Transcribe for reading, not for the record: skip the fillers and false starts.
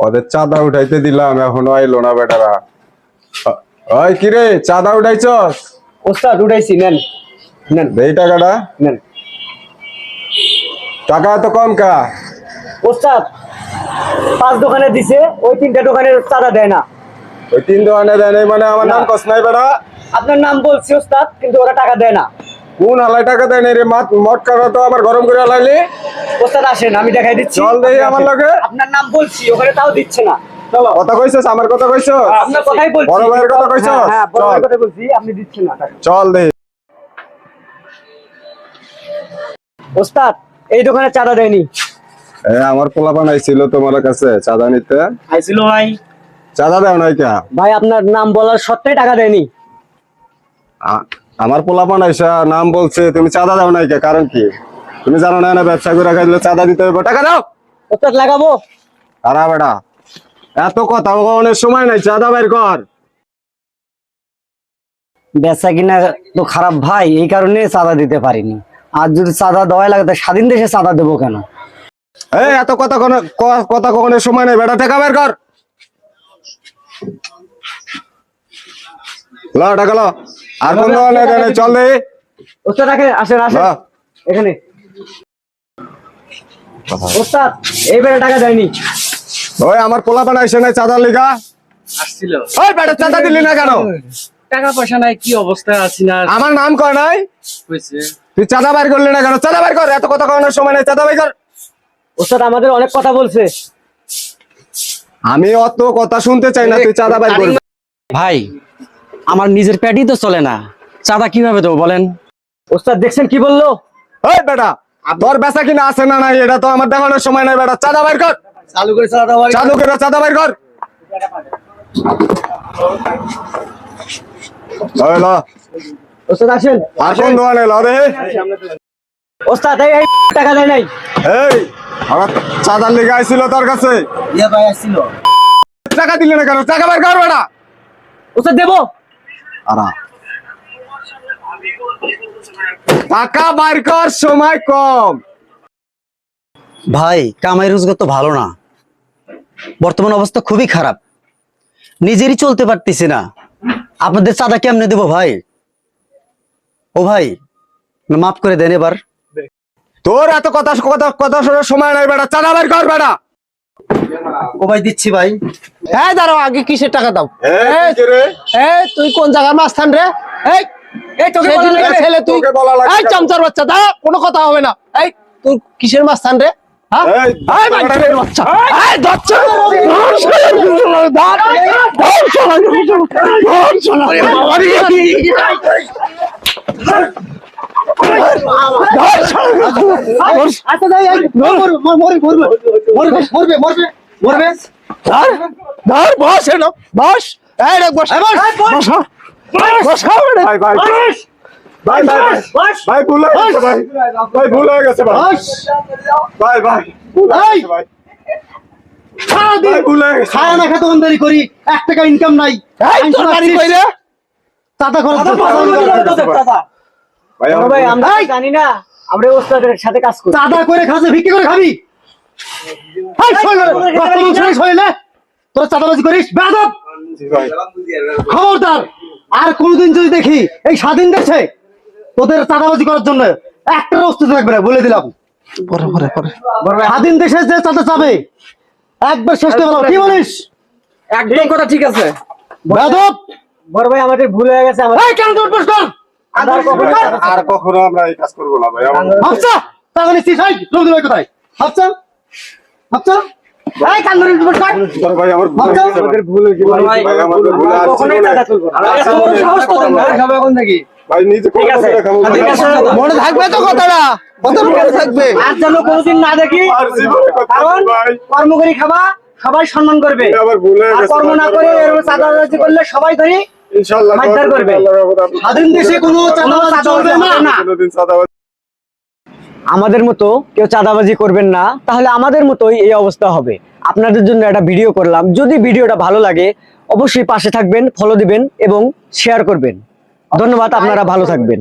ওদের চাঁদা উঠাইতে দিলাম, এখনো আইলো না বেটারা। ওই কিরে, চাঁদা উঠাইছস? ওস্তাদ উঠাইছি, নেন নেন এই টাকাটা নেন। টাকা এত কম কা? ওস্তাদ 5 দোকানে দিছে, ওই 3টা দোকানের চাঁদা দেয় না। ওই 3 দোকানে দেয় নাই মানে আমার নাম কস নাই বেটা? আপনার নাম বলছি ওস্তাদ, কিন্তু ওরা টাকা দেয় না। কোন হালাই টাকা দেয় নাই রে? মদ কাটা তো আমার গরম করে হালাইলি। ওস্তাদ আসেন, আমি দেখাই দিচ্ছি। চল দেই আমার লগে। আপনার নাম বলছি, ওখানে তাও দিচ্ছে না। চলো। কথা কইছস? আমার কথা কইছস? আপনার কথাই বলছি। বড় ভাইয়ের কথা কইছস? হ্যাঁ, বড় ভাইয়ের চল। কথা বলছি, আপনি দিচ্ছেন না টাকা। চল দে। ওস্তাদ এই দোকানে চাঁদা দেয়নি। আমার পোলাপান আইছিল তোমার কাছে চাঁদা নিতে। আইছিল ভাই। চাঁদা দেও নাই কা? ভাই আপনার নাম বলার সত্ত্বেও টাকা দেয়নি। আমার পোলাপান আইসা নাম বলছে, তুমি চাঁদা দাও নাই কা? কারণ কি? তুমি জানো না ব্যবসা করে খাইলে চাঁদা দিতে হবে? টাকা দাও। ওস্তাদ লাগাবো। আরা বেটা, এত কথা অনেক সময় নাই, চাঁদা বের কর। বেচা কিনা তো খারাপ ভাই, এই কারণে চাঁদা দিতে পারিনি। আর যদি চাঁদা দেওয়া লাগে তো স্বাধীন দেশে চাঁদা দেবো কেন? এই এত কথা কথা কখনো সময় নাই বেটা, টাকা বের কর। ল টাকা ল। আর কোন দোকানে দেয় নাই? চল দে। ওস্তাদ আসেন আসেন ল। এখানে। ওস্তাদ এইবারে টাকা দেয়নি। ওই আমার পোলাপান আইসে নাই চাঁদা লিগা? আসছিল ওই বেটা, চাঁদা দিলি না কেন? টাকা পয়সা নাই, কি অবস্থায় আছি না আমার নাম কয় নাই? হয়েছে। তুই চাঁদা বের করলি না কেন? চাঁদা বের কর। এত কথা কখনো সময় নাই, চাঁদা বের কর। ওস্তাদ আমাদের অনেক কথা বলছে। আমি অত কথা শুনতে চাই না, তুই চাঁদা বের কর। ভাই আমার নিজের পেটই তো চলে না, চাঁদা কিভাবে দেবো বলেন? ওস্তাদ দেখছেন কি বললো? ওই বেটা, তোর বেচা কিনা আছে না নাই এটা তো আমার দেখানোর সময় নাই বেটা, চাঁদা বের কর। চালু করে চাঁদা দেওয়া। চালু করে চাঁদা বের কর। ওই ল। ওস্তাদ আসেন। আর কোন দোকানে ল রে? ওস্তাদ এই টাকা দেয় নাই। এই আমার চাঁদার লিগে আইছিল তোর কাছে, ভাই আসছিল। টাকা দিলি না কেন? টাকা বের কর বেটা। ওস্তাদ দেবো। আরা টাকা বের কর, সময় কম। ভাই কামাই রোজগার তো ভালো না, বর্তমান অবস্থা খুবই খারাপ, নিজেরই চলতে পারতেছি না, আপনাদের চাঁদা কেমনে দেবো ভাই? ও ভাই মাফ করে দেন এবার। তোর এত কথা কথা কথা শোনার সময় নাই বেটা, চাঁদা বের কর বেটা। ও ভাই দিচ্ছি ভাই। এই দাঁড়াও, আগে কিসের টাকা দাও? এই কি রে? এই তুই কোন জায়গার মাস্তান রে? এই এই তোকে বলা সেদিনকার লাগবে। ছেলে তুই। তোকে বলা লাগবে এই কেন? চামচার বাচ্চা, দাঁড়া, কোনো কথা হবে না। এই তুই কিসের মাস্তান রে? হ্যাঁ? এই, এই বাচ্চার বাচ্চা। এই বাচ্চা। ধর শালা, ধর, ধর শালা, ধর শালা। বাবা রে। ধর শালা। আচ্ছা যাই মরবে মরবে মরবে মরবে। ধর, ধর, বস এনো, বস। এই রে বস, বস, বস, ভাই ভাই ভাই ভাই ভাই ভুল হয়ে গেছে ভাই, ভাই ভুল হয়ে গেছে ভাই, ভাই ভাই ভুল হয়ে গেছে ভাই, সারাদিন ভাই ভুল হয়ে গেছে। খায়া না খেতে অন্দারি করি, 1 টাকা ইনকাম নাই। এই তোর গাড়ি কই রে? চাঁদা খরচ ভাই আমার ভাই ভুল- আমরা জানি না, আমরা ওস্তাদের সাথে কাজ করি। চাঁদা করে খাচ্ছে, ভিক্ষি করে খাবি? এই শৈল রে, বর্তমান সময় শৈলে তোর চাঁদাবাজি করিস বেয়াদব। জি ভাই। খবরদার, আর কোনদিন যদি দেখি এই স্বাধীন দেশে তোদের চাঁদাবাজি করার জন্য একটা অস্তিত্ব থাকবে না, বলে দিলাম। স্বাধীন দেশে যে চাঁদা চাবে একবার শেষ করে ফেলাও, কি বলিস? একদম কথা ঠিক আছে। বেয়াদব। বড় ভাই আমাদের ভুল হয়ে গেছে। আমাদের এই কেন তোর প্রশ্ন? আর কখনো আমরা এই কাজ করবো না ভাই। হাফসা টাকা নিচ্ছিস? এই রবি ভাই কোথায়? হাফসা, হাফসা, এই কান ধরে রিপোর্ট কর। বড় ভাই আমার ভুল হয়ে গেছে, আমাদের ভুল হয়ে গেছে ভাই, আমাদের ভুল আর কখনোই চাঁদা তুলবো না। এত বড় সাহস তো তোমার, খাবে এখন নাকি? ভাই নিজে করে খাবো ভাই। মনে থাকবে তো কথাটা, কথা মনে থাকবে। আর যেন কোনোদিন না দেখি, আর জীবনে কথা কারণ বলি ভাই, কর্ম করি খাবা, সবাই সম্মান করবে। আমার ভুল হয়ে আর গেছে কর্ম না করে এরকম চাঁদাবাজি করলে সবাই ধরি ইনশাআল্লাহ মারধর করবে। স্বাধীন দেশে কোনো চাঁদাবাজি চলবে না। কোনোদিন চাঁদাবাজি আমাদের মতো কেউ চাঁদাবাজি করবেন না, তাহলে আমাদের মতোই এই অবস্থা হবে। আপনাদের জন্য একটা ভিডিও করলাম, যদি ভিডিওটা ভালো লাগে অবশ্যই পাশে থাকবেন, ফলো দিবেন এবং শেয়ার করবেন। ধন্যবাদ, আপনারা ভালো থাকবেন।